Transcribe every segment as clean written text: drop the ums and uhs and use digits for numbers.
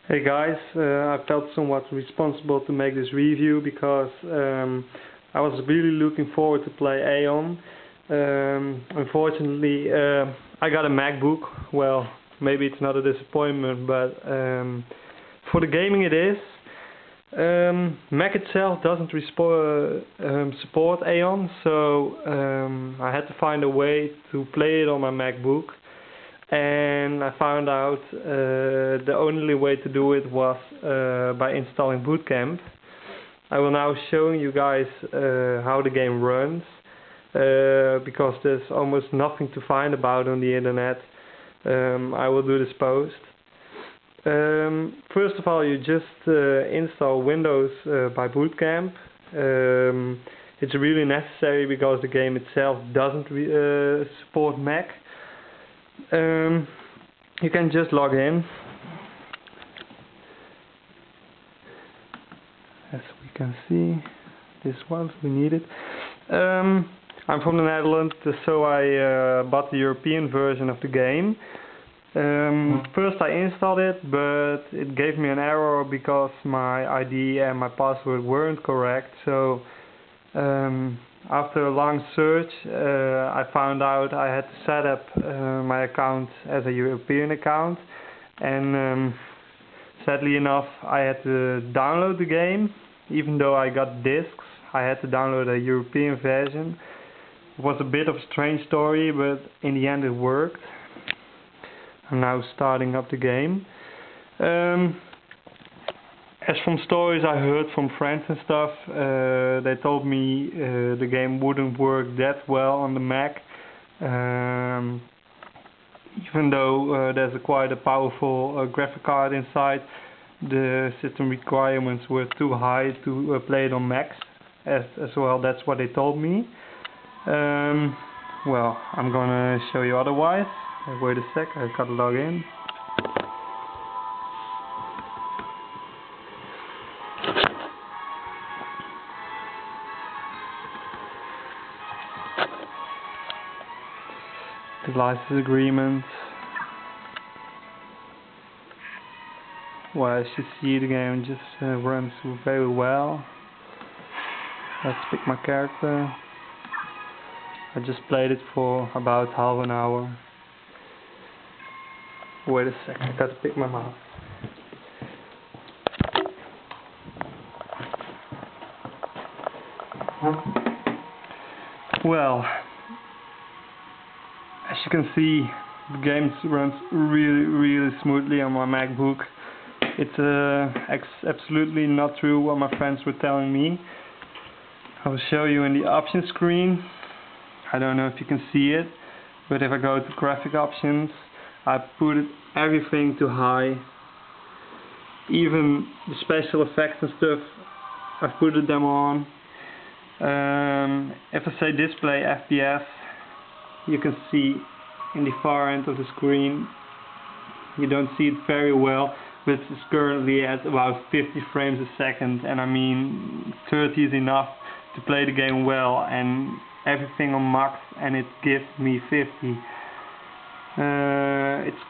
Hey guys, I felt somewhat responsible to make this review because I was really looking forward to play Aion. Unfortunately, I got a Macbook. Well, maybe it's not a disappointment, but for the gaming it is. Mac itself doesn't support Aion, so I had to find a way to play it on my MacBook. And I found out the only way to do it was by installing Bootcamp. I will now show you guys how the game runs, because there's almost nothing to find about on the internet. I will do this post. First of all, you just install Windows by Bootcamp. It's really necessary because the game itself doesn't support Mac. You can just log in. As we can see, this one we need it. I'm from the Netherlands, so I bought the European version of the game. First I installed it, but it gave me an error because my ID and my password weren't correct. So after a long search, I found out I had to set up my account as a European account, and sadly enough I had to download the game. Even though I got discs, I had to download a European version. It was a bit of a strange story, but in the end it worked. I'm now starting up the game. As from stories I heard from friends and stuff, they told me the game wouldn't work that well on the Mac, even though there's quite a powerful graphic card inside. The system requirements were too high to play it on Macs as well. That's what they told me. Well, I'm gonna show you otherwise. Wait a sec, I've got to log in. The license agreement. Well, as you see, the game just runs very well. Let's pick my character. I just played it for about half an hour. Wait a sec, I got to pick my mouse. Well, as you can see, the game runs really smoothly on my MacBook. It's absolutely not true what my friends were telling me. I will show you in the options screen. I don't know if you can see it, but if I go to graphic options, I put everything to high. Even the special effects and stuff, I put them on. If I say display FPS, you can see in the far end of the screen, you don't see it very well, but it's currently at about 50 frames a second, and I mean 30 is enough to play the game well, and everything on max, and it gives me 50. It's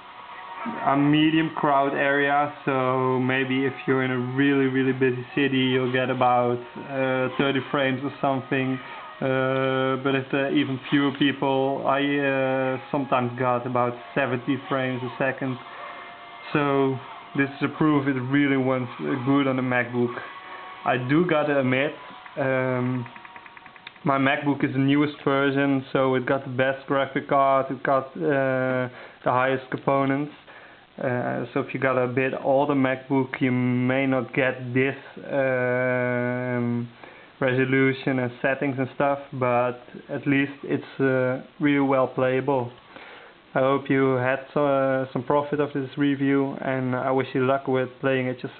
a medium crowd area, so maybe if you're in a really busy city you'll get about 30 frames or something. But if there are even fewer people, I sometimes got about 70 frames a second. So this is a proof it really runs good on the MacBook. I do gotta admit, my MacBook is the newest version, so it got the best graphic card, it got the highest components. So if you got a bit older MacBook, you may not get this resolution and settings and stuff, but at least it's really well playable. I hope you had some profit of this review, and I wish you luck with playing it yourself.